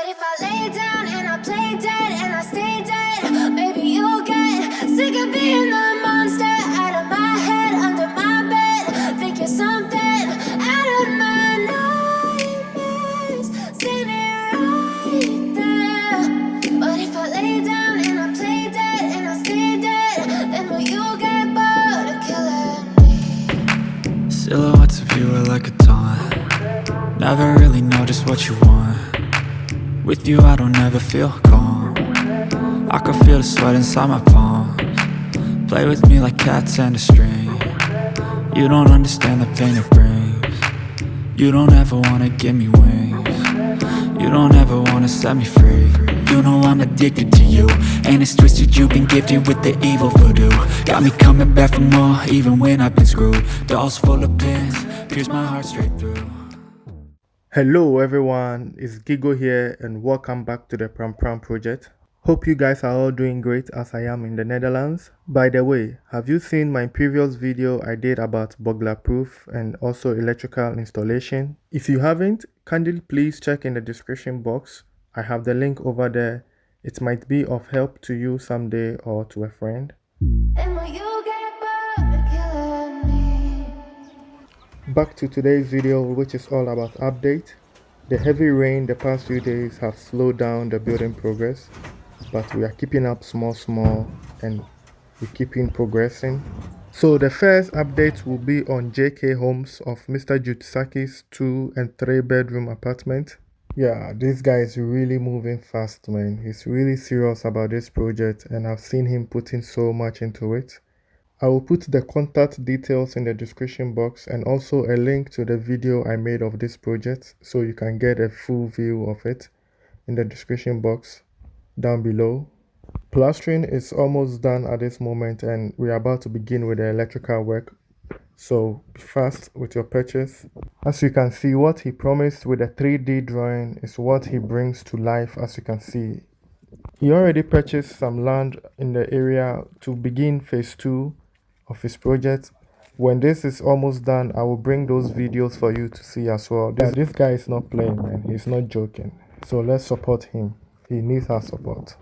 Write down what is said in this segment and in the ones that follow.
if I lay down and I play dead and I stay dead, maybe you'll get sick of being the monster out of my head, under my bed. Think you're something out of my nightmares, standing right there. But if I lay down and I play dead and I stay dead, then will you get bored of killing me? Silhouettes of you are like a taunt. Never really know just what you want. With you I don't ever feel calm. I can feel the sweat inside my palms. Play with me like cats and a string. You don't understand the pain it brings. You don't ever wanna give me wings. You don't ever wanna set me free. You know I'm addicted to you, and it's twisted, you've been gifted with the evil voodoo. Got me coming back for more, even when I've been screwed. Dolls full of pins, pierce my heart straight through. Hello everyone, it's Gigo here and welcome back to the Pram Pram project. Hope you guys are all doing great as I am in the Netherlands. By the way, have you seen my previous video I did about burglar proof and also electrical installation? If you haven't, kindly please check in the description box. I have the link over there. It might be of help to you someday or to a friend. And will you get bored of killing me? Back to today's video, which is all about update. The heavy rain the past few days have slowed down the building progress, but we are keeping up small and we're keeping progressing. So the first update will be on JK Homes of Mr. Jutsaki's 2 and 3 bedroom apartment. Yeah, this guy is really moving fast, man. He's really serious about this project and I've seen him putting so much into it. I will put the contact details in the description box and also a link to the video I made of this project so you can get a full view of it in the description box down below. Plastering is almost done at this moment and we are about to begin with the electrical work. So be fast with your purchase. As you can see, what he promised with a 3D drawing is what he brings to life, as you can see. He already purchased some land in the area to begin phase 2 of his project. When this is almost done, I will bring those videos for you to see as well. This guy is not playing, man. He's not joking. So let's support him. He needs our support.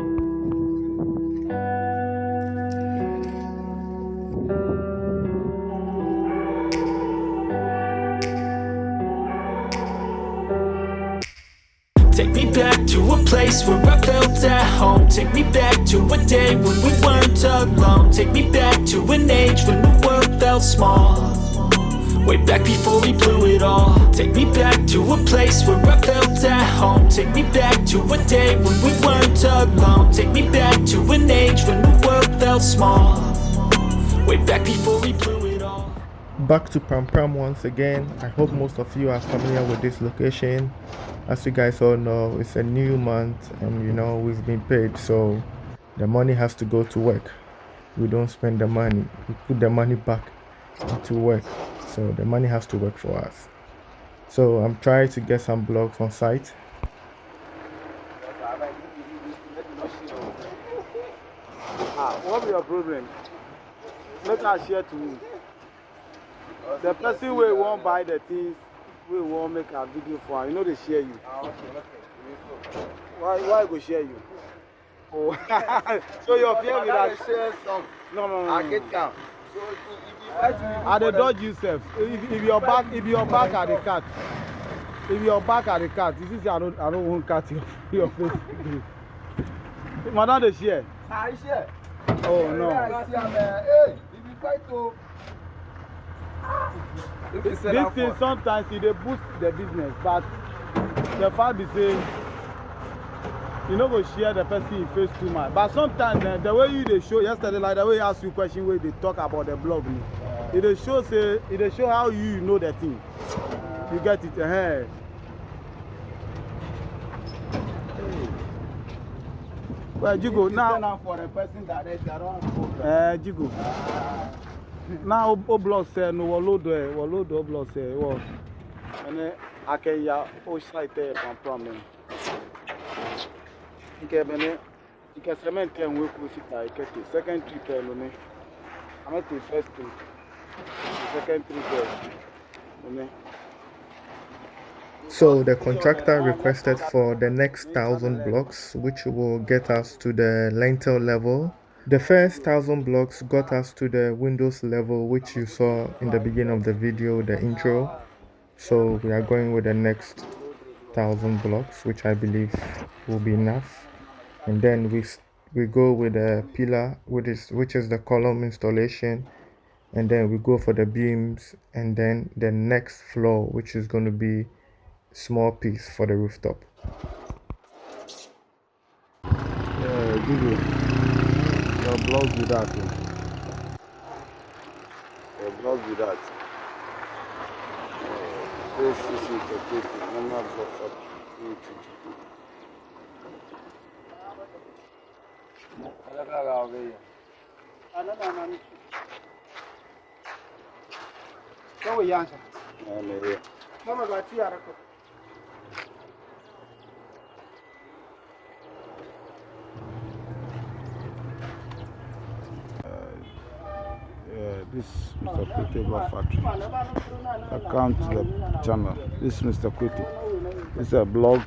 Take me back to a place where I felt at home. Take me back to a day when we weren't alone. Take me back to an age when the world felt small. Way back before we blew it all. Take me back to a place where I felt at home. Take me back to a day when we weren't alone. Take me back to an age when the world felt small. Way back before we blew it all. Back to Pram Pram once again. I hope most of you are familiar with this location. As you guys all know, it's a new month and you know we've been paid, so the money has to go to work. We don't spend the money, we put the money back into work, so the money has to work for us. So I'm trying to get some blocks on site. What's your problem? Let us share to you. The person will won't buy the things, we won't make a video for, you know they share you. Okay. Why go share you? Oh, so your fear with that? Share some. No. I get down. So if you fight me, At the dodge yourself. If your back at the cat, you see, I don't want cut your face. Madam, they share. I share. Oh no. Hey, if you fight to. This thing sometimes they boost the business, but the fact is saying you know go share the person in face too much. But sometimes the way they show yesterday, like the way you ask you question where they talk about the blog, it show how you know the thing. You get it, hey. Well, Jigo now for a person that is around. Jigo. Now o block say no load o block say wo ene akeya o site Pram Pram nke bene nke cement en we ku sita ikete second trip lo ni am to first trip the second trip lo ni So the contractor requested for the next 1,000 blocks, which will get us to the lintel level. The first 1,000 blocks got us to the windows level, which you saw in the beginning of the video, the intro. So we are going with the next 1,000 blocks, which I believe will be enough. And then we go with a pillar, which is the column installation, and then we go for the beams, and then the next floor, which is going to be small piece for the rooftop. Give you your blouse with that. Your blouse with that. This is it, okay. Normal block for you. This Mr. Kwete Factory. Account the channel. This is Mr. Kwete. This is a blog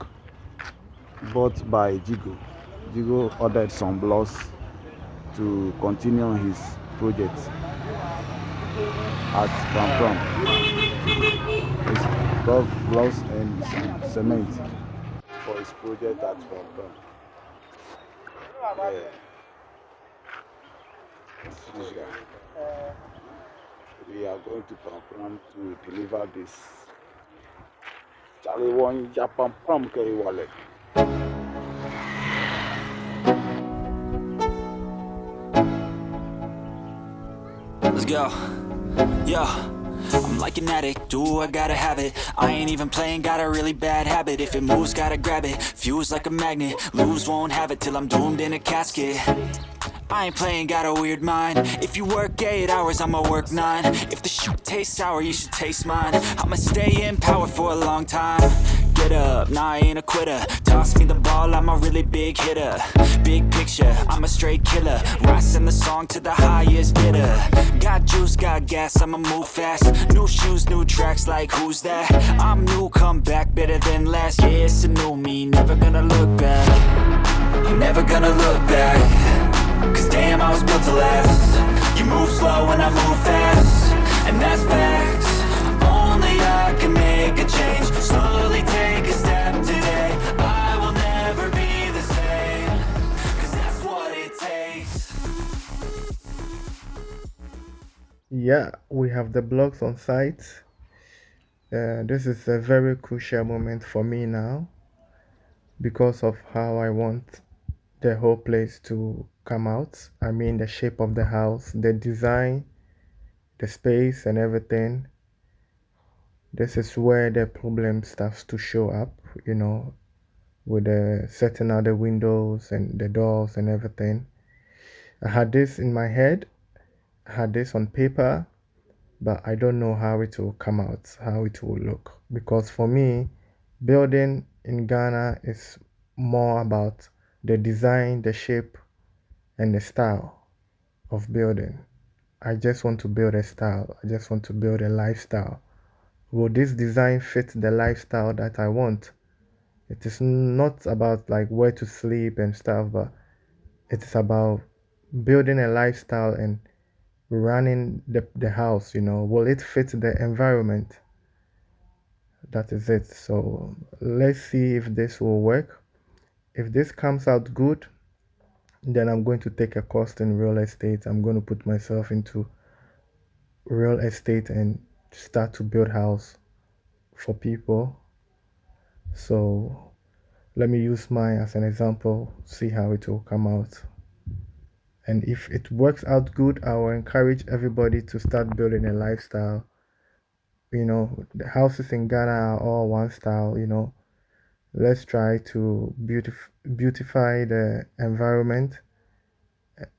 bought by Jigo. Jigo ordered some blogs to continue his project at Pram. His blogs and some cement for his project at Pram. Yeah. This guy. We are going to Pram to deliver this. Charlie one Japan Pram carry wallet. Let's go. Yo, I'm like an addict, do I gotta have it. I ain't even playing, got a really bad habit. If it moves, gotta grab it, fuse like a magnet. Lose, won't have it till I'm doomed in a casket. I ain't playing, got a weird mind. If you work 8 hours, I'ma work 9. If the shoot tastes sour, you should taste mine. I'ma stay in power for a long time. Get up, nah, I ain't a quitter. Toss me the ball, I'm a really big hitter. Big picture, I'm a straight killer. Rising the song to the highest bidder. Got juice, got gas, I'ma move fast. New shoes, new tracks, like who's that? I'm new, come back, better than last. Yeah, it's a new me, never gonna look back. I'm never gonna look back. Cause damn, I was built to last. You move slow and I move fast, and that's facts. Only I can make a change. Slowly take a step today. I will never be the same. Cause that's what it takes. Yeah, we have the blocks on site. This is a very crucial moment for me now because of how I want the whole place to come out. I mean, the shape of the house, the design, the space, and everything. This is where the problem starts to show up, with the setting out the windows and the doors and everything. I had this in my head, I had this on paper, but I don't know how it will come out, how it will look. Because for me, building in Ghana is more about the design, the shape, and the style of building. I just want to build a style. I just want to build a lifestyle. Will this design fit the lifestyle that I want? It is not about like where to sleep and stuff, but it is about building a lifestyle and running the house, Will it fit the environment? That is it. So let's see if this will work. If this comes out good, then I'm going to take a course in real estate. I'm going to put myself into real estate and start to build house for people. So let me use mine as an example, see how it will come out. And if it works out good, I will encourage everybody to start building a lifestyle. The houses in Ghana are all one style. Let's try to beautify the environment.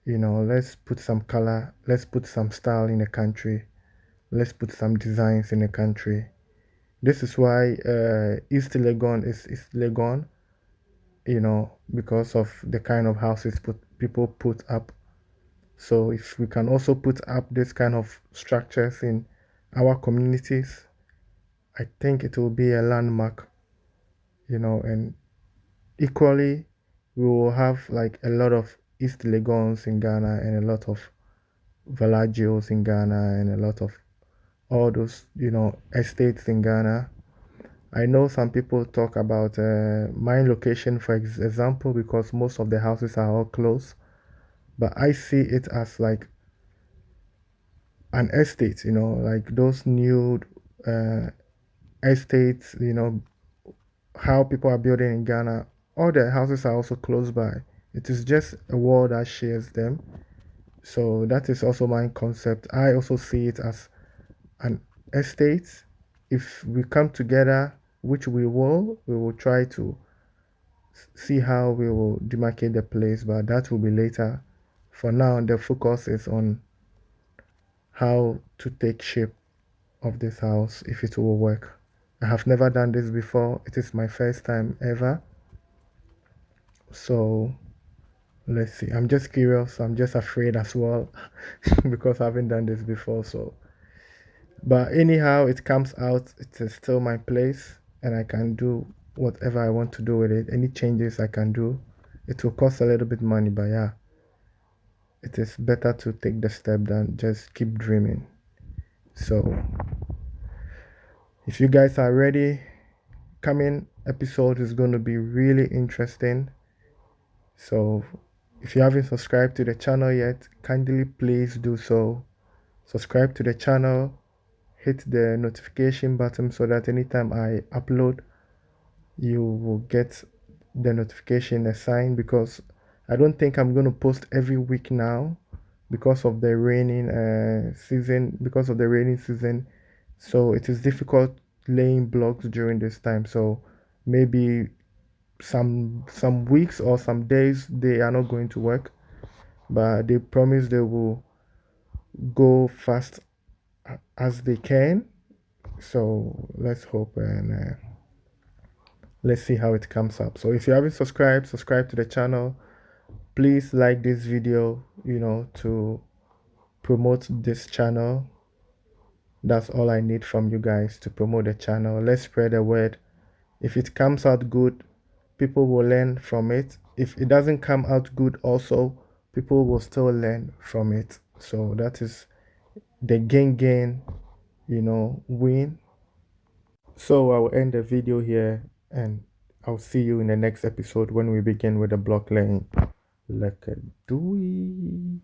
Let's put some color, let's put some style in the country, let's put some designs in the country. This is why East Legon is East Legon, because of the kind of houses people put up. So if we can also put up this kind of structures in our communities, I think it will be a landmark and equally we will have like a lot of East Legons in Ghana and a lot of Villagios in Ghana and a lot of all those, estates in Ghana. I know some people talk about my location, for example, because most of the houses are all close, but I see it as like an estate, like those new uh, estates, how people are building in Ghana. All the houses are also close by. It is just a wall that shares them. So that is also my concept. I also see it as an estate. If we come together, which we will try to see how we will demarcate the place, but that will be later. For now, the focus is on how to take shape of this house if it will work. I have never done this before. It is my first time ever. So let's see. I'm just curious. I'm just afraid as well because I haven't done this before. So, but anyhow, it comes out. It is still my place, and I can do whatever I want to do with it. Any changes I can do. It will cost a little bit money, but yeah, it is better to take the step than just keep dreaming. So, if you guys are ready, coming episode is going to be really interesting. So, if you haven't subscribed to the channel yet, kindly please do so. Subscribe to the channel, hit the notification button so that anytime I upload, you will get the notification assigned, because I don't think I'm going to post every week now because of the raining season. Because of the rainy season, so it is difficult laying blogs during this time. So maybe some weeks or some days they are not going to work, but they promise they will go fast as they can. So let's hope, and let's see how it comes up. So if you haven't subscribed, subscribe to the channel. Please like this video, to promote this channel. That's all I need from you guys to promote the channel. Let's spread the word. If it comes out good, people will learn from it. If it doesn't come out good also, people will still learn from it. So that is the gain, win. So I'll end the video here, and I'll see you in the next episode when we begin with the block laying. Like a dooey.